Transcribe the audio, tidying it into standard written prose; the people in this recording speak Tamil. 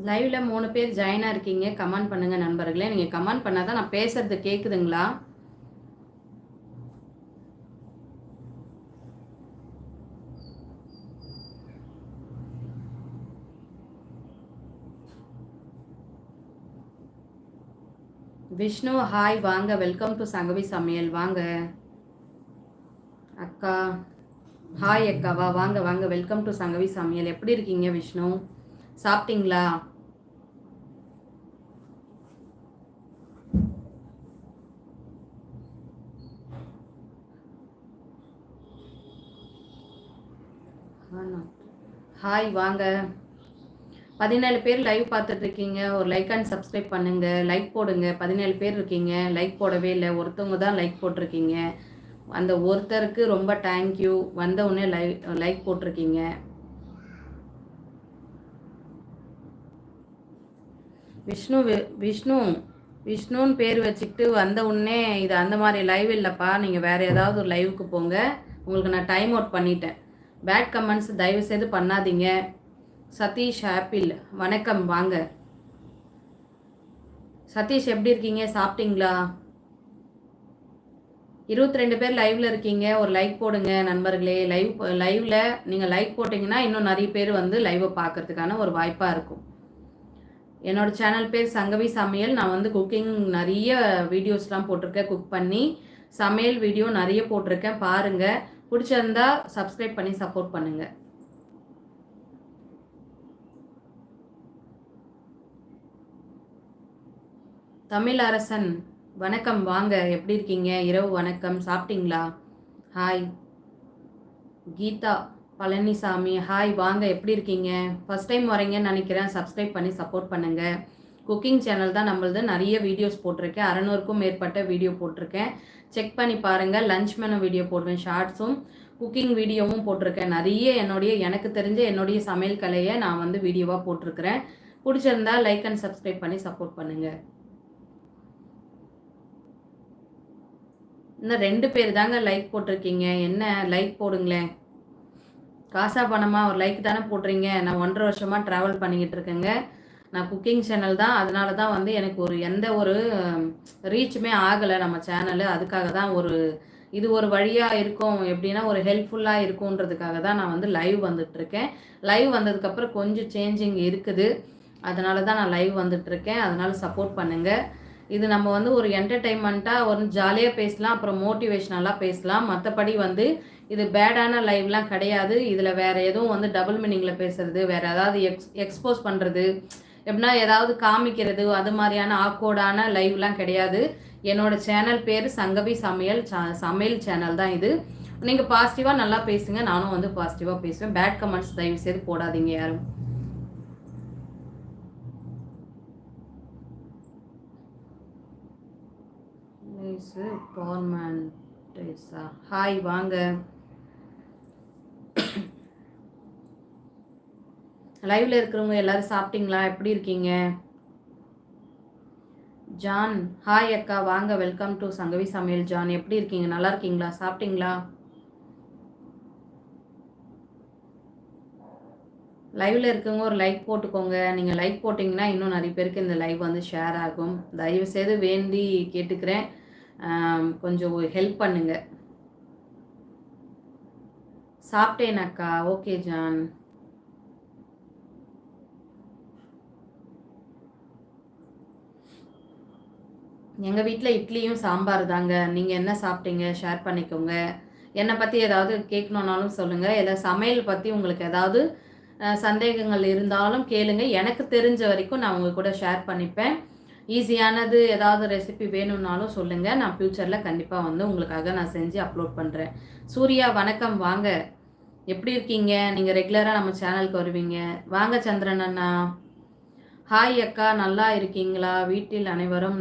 லைவ்ல 3 பேர் ஜாயினா இருக்கீங்க. கமெண்ட் பண்ணுங்க நண்பர்களே. நீங்க கமெண்ட் பண்ணாதான் நான் பேசுறது கேக்குதுங்களா? விஷ்ணு ஹாய் வாங்க. வெல்கம் டு சங்கவி சமையல் வாங்க. அக்கா ஹாய் அக்காவா வாங்க வாங்க. வெல்கம் டு சங்கவி சமையல். எப்படி இருக்கீங்க விஷ்ணு? சாப்பிட்டீங்களா? ஹாய் வாங்க. 17 பேர் லைவ் பார்த்துட்டு இருக்கீங்க. ஒரு லைக் அண்ட் சப்ஸ்கிரைப் பண்ணுங்க. லைக் போடுங்க. 17 பேர் இருக்கீங்க. லைக் போடவே இல்லை. ஒருத்தவங்க தான் லைக் போட்டிருக்கீங்க. அந்த ஒருத்தருக்கு ரொம்ப தேங்க்யூ. வந்த உடனே லைக் போட்டிருக்கீங்க. விஷ்ணு விஷ்ணு விஷ்ணுன்னு பேர் வச்சுக்கிட்டு வந்த உடனே இது அந்த மாதிரி லைவ் இல்லைப்பா. நீங்கள் வேறு ஏதாவது ஒரு லைவுக்கு போங்க. உங்களுக்கு நான் டைம் அவுட் பண்ணிட்டேன். பேட் கமெண்ட்ஸ் தயவு செய்து பண்ணாதீங்க. சதீஷ் ஆப்பிள் வணக்கம் வாங்க. சதீஷ் எப்படி இருக்கீங்க? சாப்பிட்டீங்களா? 22 பேர் லைவ்ல இருக்கீங்க. ஒரு லைக் போடுங்க நண்பர்களே. லைவ்ல நீங்கள் லைக் போட்டிங்கன்னா இன்னும் நிறைய பேர் வந்து லைவை பார்க்கறதுக்கான ஒரு வாய்ப்பாக இருக்கும். என்னோட சேனல் பேர் சங்கவி சமையல். நான் வந்து குக்கிங் நிறைய வீடியோஸ்லாம் போட்டிருக்கேன். குக் பண்ணி சமையல் வீடியோ நிறைய போட்டிருக்கேன். பாருங்கள். பிடிச்சிருந்தா சப்ஸ்கிரைப் பண்ணி சப்போர்ட் பண்ணுங்கள். தமிழ் அரசன் வணக்கம் வாங்க. எப்படி இருக்கீங்க? இரவு வணக்கம். சாப்பிட்டீங்களா? ஹாய். கீதா பழனிசாமி ஹாய் வாங்க. எப்படி இருக்கீங்க? ஃபஸ்ட் டைம் வரீங்கன்னு நினைக்கிறேன். சப்ஸ்கிரைப் பண்ணி சப்போர்ட் பண்ணுங்கள். குக்கிங் சேனல் தான் நம்மளது. நிறைய வீடியோஸ் போட்டிருக்கேன். 600க்கும் மேற்பட்ட வீடியோ போட்டிருக்கேன். செக் பண்ணி பாருங்கள். லஞ்ச் மெனு வீடியோ போடுவேன். ஷார்ட்ஸும் குக்கிங் வீடியோவும் போட்டிருக்கேன். நிறைய எனக்கு தெரிஞ்ச என்னுடைய சமையல் கலையை நான் வந்து வீடியோவாக போட்டிருக்கிறேன். பிடிச்சிருந்தா லைக் அண்ட் சப்ஸ்கிரைப் பண்ணி சப்போர்ட் பண்ணுங்கள். இன்னும் 2 பேர் தாங்க லைக் போட்டிருக்கீங்க. என்ன லைக் போடுங்களேன். காசா பணமா ஒரு லைக் தானே போடுறீங்க. நான் 1.5 வருஷமாக ட்ராவல் பண்ணிக்கிட்டு இருக்கேங்க. நான் குக்கிங் சேனல் தான். அதனால தான் வந்து எனக்கு எந்த ஒரு ரீச்சுமே ஆகலை நம்ம சேனலு. அதுக்காக தான் இது ஒரு வழியாக இருக்கும், எப்படின்னா ஒரு ஹெல்ப்ஃபுல்லாக இருக்குன்றதுக்காக தான் நான் வந்து லைவ் வந்துட்டுருக்கேன். லைவ் வந்ததுக்கப்புறம் கொஞ்சம் சேஞ்சிங் இருக்குது. அதனால தான் நான் லைவ் வந்துட்டுருக்கேன். அதனால் சப்போர்ட் பண்ணுங்கள். இது நம்ம வந்து ஒரு என்டர்டெயின்மெண்ட்டாக ஒரு ஜாலியாக பேசலாம், அப்புறம் மோட்டிவேஷ்னலாக பேசலாம். மற்றபடி வந்து இது பேடான லைவ்லாம் கிடையாது. இதில் வேறு எதுவும் வந்து டபுள் மீனிங்கில் பேசுகிறது, வேறு ஏதாவது எக்ஸ்போஸ் பண்ணுறது, எப்படின்னா ஏதாவது காமிக்கிறது, அது மாதிரியான ஆக்வர்டான லைவ்லாம் கிடையாது. என்னோட சேனல் பேர் சங்கவி சமையல் சேனல் தான் இது. நீங்கள் பாசிட்டிவாக நல்லா பேசுங்க. நானும் வந்து பாசிட்டிவாக பேசுவேன். பேட் கமெண்ட்ஸ் தயவு செய்து போடாதீங்க யாரும். ஹாய் வாங்க. லைவ்ல இருக்கிறவங்க எல்லாரும் சாப்பிட்டீங்களா? எப்படி இருக்கீங்க? ஜான் ஹாய் அக்கா வாங்க. வெல்கம் டு சங்கவி சமையல். ஜான் எப்படி இருக்கீங்க? நல்லா இருக்கீங்களா? சாப்பிட்டீங்களா? லைவ்ல இருக்கவங்க ஒரு லைக் போட்டுக்கோங்க. நீங்கள் லைக் போட்டிங்கன்னா இன்னும் நிறைய பேருக்கு இந்த லைவ் வந்து ஷேர் ஆகும். தயவு செய்து வேண்டி கேட்டுக்கிறேன். கொஞ்சம் ஹெல்ப் பண்ணுங்க. சாப்பிட்டேன் அக்கா. Okay John. எங்கள் வீட்டில் இட்லியும் சாம்பார் தாங்க. நீங்கள் என்ன சாப்பிட்டீங்க? ஷேர் பண்ணிக்கோங்க. என்னை பற்றி ஏதாவது கேட்கணுன்னாலும் சொல்லுங்கள். ஏதாவது சமையல் பற்றி உங்களுக்கு ஏதாவது சந்தேகங்கள் இருந்தாலும் கேளுங்க. எனக்கு தெரிஞ்ச வரைக்கும் நான் உங்கள் கூட ஷேர் பண்ணிப்பேன். ஈஸியானது ஏதாவது ரெசிபி வேணும்னாலும் சொல்லுங்கள். நான் ஃப்யூச்சரில் கண்டிப்பாக வந்து உங்களுக்காக நான் செஞ்சு அப்லோட் பண்ணுறேன். சூர்யா வணக்கம் வாங்க. எப்படி இருக்கீங்க? நீங்கள் ரெகுலராக நம்ம சேனலுக்கு வருவீங்க. வாங்க சந்திரன் அண்ணா. ஹாய் அக்கா நல்லா இருக்கீங்களா? வீட்டில் அனைவரும்